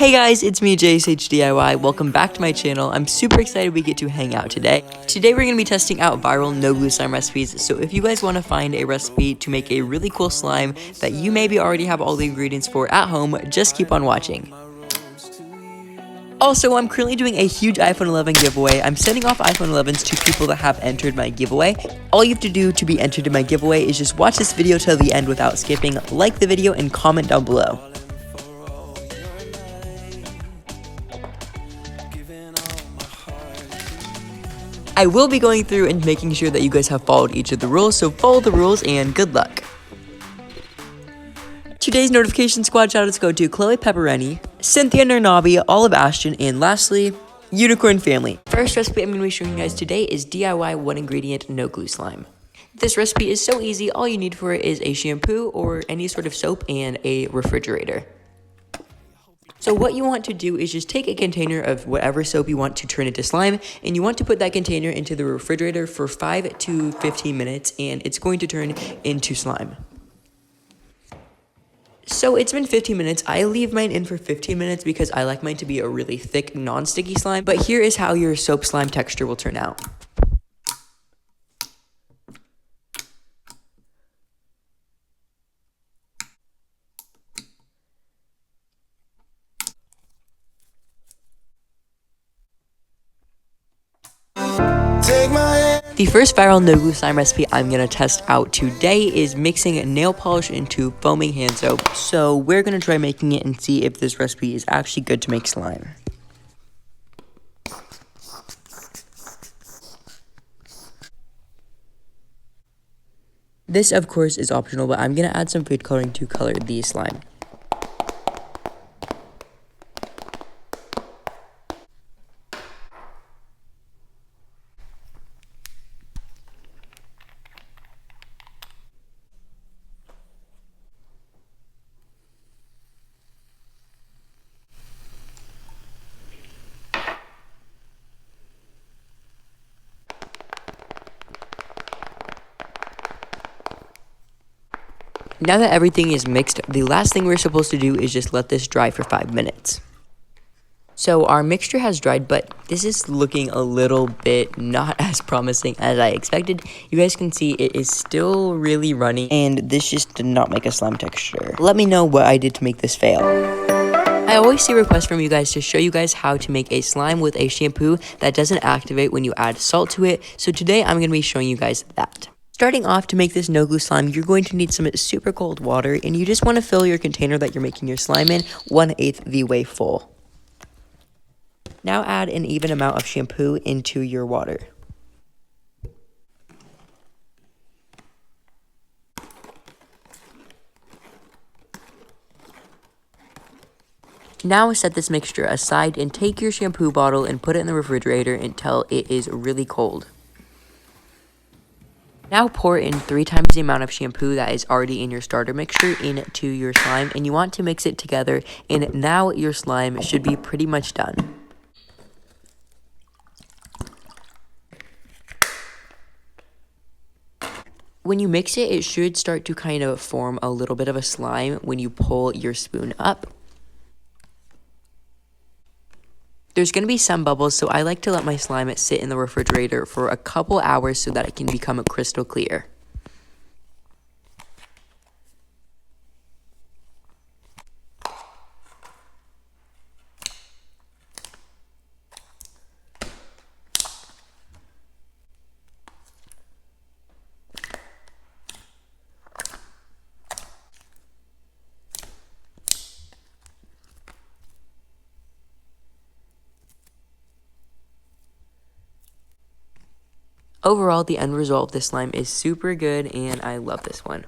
Hey guys, it's me JSHDIY. Welcome back to my channel. I'm super excited we get to hang out today. Today we're going to be testing out viral no glue slime recipes, so if you guys want to find a recipe to make a really cool slime that you maybe already have all the ingredients for at home, just keep on watching. Also, I'm currently doing a huge iPhone 11 giveaway. I'm sending off iPhone 11s to people that have entered my giveaway. All you have to do to be entered in my giveaway is just watch this video till the end without skipping, like the video, and comment down below. I will be going through and making sure that you guys have followed each of the rules, so follow the rules and good luck. Today's notification squad shoutouts go to Chloe Pepperoni, Cynthia Nernabi, Olive Ashton, and lastly, Unicorn Family. First recipe I'm going to be showing you guys today is DIY one ingredient no glue slime. This recipe is so easy, all you need for it is a shampoo or any sort of soap and a refrigerator. So what you want to do is just take a container of whatever soap you want to turn into slime, and you want to put that container into the refrigerator for 5 to 15 minutes, and it's going to turn into slime. So it's been 15 minutes. I leave mine in for 15 minutes because I like mine to be a really thick, non-sticky slime, but here is how your soap slime texture will turn out. The first viral no glue slime recipe I'm going to test out today is mixing nail polish into foaming hand soap. So we're going to try making it and see if this recipe is actually good to make slime. This of course is optional, but I'm going to add some food coloring to color the slime. Now that everything is mixed, the last thing we're supposed to do is just let this dry for 5 minutes. So our mixture has dried, but this is looking a little bit not as promising as I expected. You guys can see it is still really runny, and this just did not make a slime texture. Let me know what I did to make this fail. I always see requests from you guys to show you guys how to make a slime with a shampoo that doesn't activate when you add salt to it, so today I'm going to be showing you guys that. Starting off, to make this no glue slime, you're going to need some super cold water, and you just want to fill your container that you're making your slime in 1/8 the way full. Now add an even amount of shampoo into your water. Now set this mixture aside and take your shampoo bottle and put it in the refrigerator until it is really cold. Now pour in 3 times the amount of shampoo that is already in your starter mixture into your slime, and you want to mix it together, and now your slime should be pretty much done. When you mix it, it should start to kind of form a little bit of a slime when you pull your spoon up. There's going to be some bubbles, so I like to let my slime sit in the refrigerator for a couple hours so that it can become crystal clear. Overall, the end result of this slime is super good, and I love this one.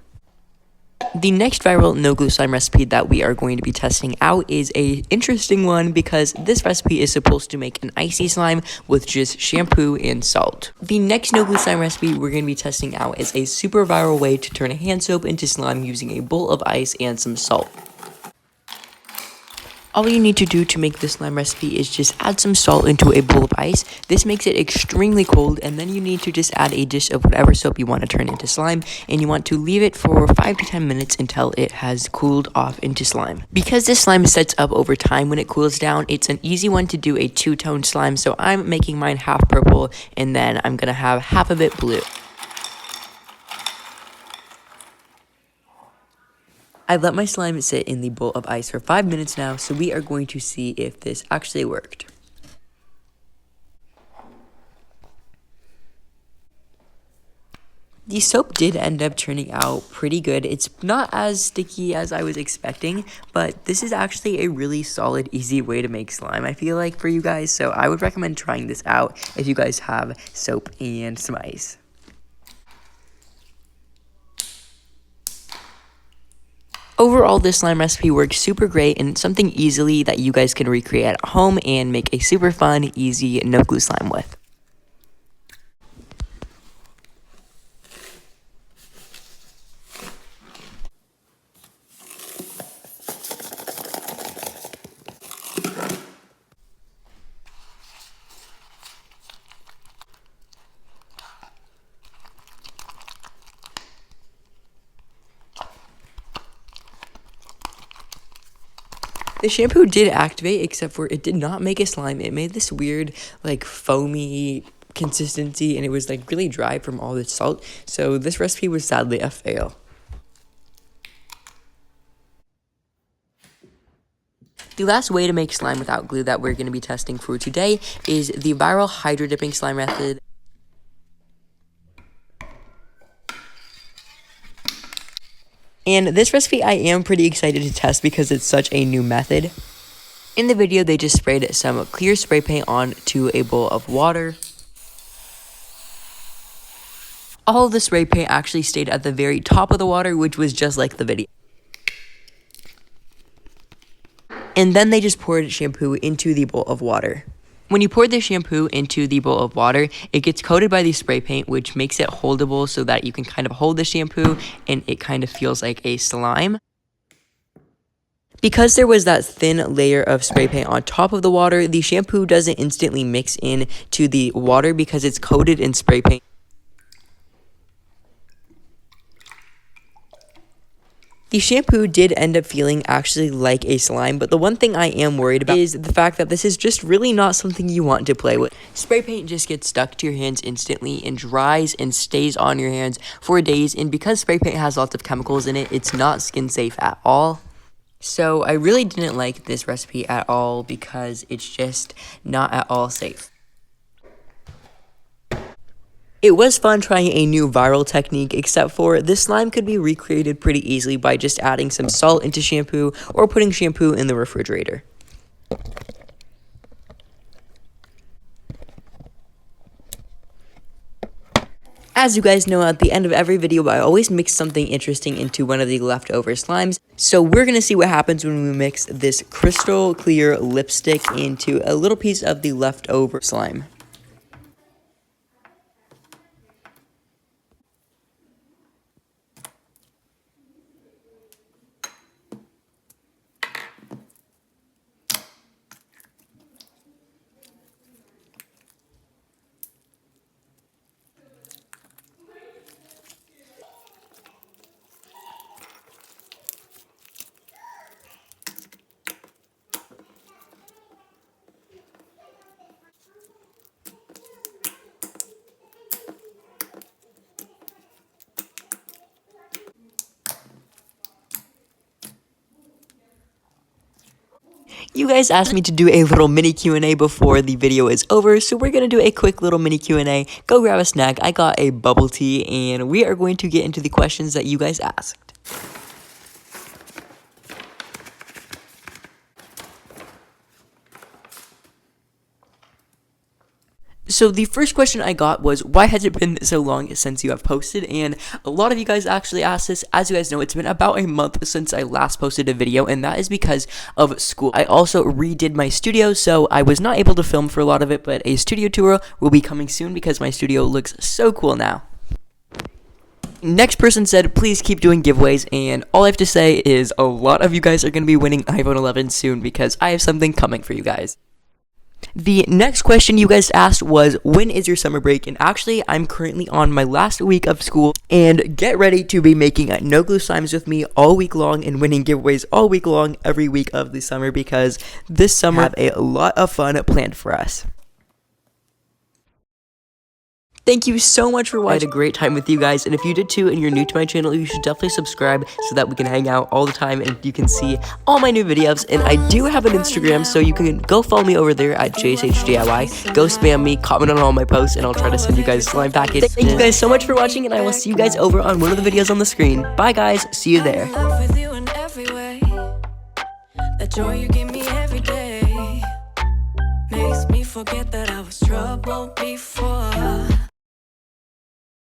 The next viral no glue slime recipe that we are going to be testing out is a interesting one because this recipe is supposed to make an icy slime with just shampoo and salt. The next no glue slime recipe we're going to be testing out is a super viral way to turn a hand soap into slime using a bowl of ice and some salt. All you need to do to make this slime recipe is just add some salt into a bowl of ice. This makes it extremely cold, and then you need to just add a dish of whatever soap you want to turn into slime, and you want to leave it for 5 to 10 minutes until it has cooled off into slime. Because this slime sets up over time when it cools down, it's an easy one to do a two-tone slime, so I'm making mine half purple, and then I'm going to have half of it blue. I've let my slime sit in the bowl of ice for 5 minutes now, so we are going to see if this actually worked. The soap did end up turning out pretty good. It's not as sticky as I was expecting, but this is actually a really solid, easy way to make slime, I feel like, for you guys. So I would recommend trying this out if you guys have soap and some ice. Overall, this slime recipe works super great, and it's something easily that you guys can recreate at home and make a super fun, easy, no glue slime with. The shampoo did activate, except for it did not make a slime. It made this weird, like, foamy consistency, and it was, like, really dry from all the salt. So this recipe was sadly a fail. The last way to make slime without glue that we're going to be testing for today is the viral hydro dipping slime method. And this recipe I am pretty excited to test because it's such a new method. In the video, they just sprayed some clear spray paint onto a bowl of water. All of the spray paint actually stayed at the very top of the water, which was just like the video. And then they just poured shampoo into the bowl of water. When you pour the shampoo into the bowl of water, it gets coated by the spray paint, which makes it holdable so that you can kind of hold the shampoo and it kind of feels like a slime. Because there was that thin layer of spray paint on top of the water, the shampoo doesn't instantly mix in to the water because it's coated in spray paint. The shampoo did end up feeling actually like a slime, but the one thing I am worried about is the fact that this is just really not something you want to play with. Spray paint just gets stuck to your hands instantly and dries and stays on your hands for days, and because spray paint has lots of chemicals in it, it's not skin safe at all. So I really didn't like this recipe at all because it's just not at all safe. It was fun trying a new viral technique, except for this slime could be recreated pretty easily by just adding some salt into shampoo or putting shampoo in the refrigerator. As you guys know, at the end of every video, I always mix something interesting into one of the leftover slimes. So we're going to see what happens when we mix this crystal clear lipstick into a little piece of the leftover slime. You guys asked me to do a little mini Q&A before the video is over, so we're going to do a quick little mini Q&A. Go grab a snack. I got a bubble tea, and we are going to get into the questions that you guys asked. So the first question I got was, why has it been so long since you have posted? And a lot of you guys actually asked this. As you guys know, it's been about a month since I last posted a video, and that is because of school. I also redid my studio, so I was not able to film for a lot of it, but a studio tour will be coming soon because my studio looks so cool now. Next person said, please keep doing giveaways, and all I have to say is a lot of you guys are going to be winning iPhone 11 soon because I have something coming for you guys. The next question you guys asked was, when is your summer break? And actually, I'm currently on my last week of school, and get ready to be making no glue slimes with me all week long and winning giveaways all week long every week of the summer, because this summer I have a lot of fun planned for us. Thank you so much for watching. I had a great time with you guys, and if you did too and you're new to my channel, you should definitely subscribe so that we can hang out all the time and you can see all my new videos. And I do have an Instagram, so you can go follow me over there at JSHDIY. Go spam me, comment on all my posts, and I'll try to send you guys a slime package. Thank you guys so much for watching, and I will see you guys over on one of the videos on the screen. Bye guys, see you there. The joy you give me every day makes me forget that I was troubled before.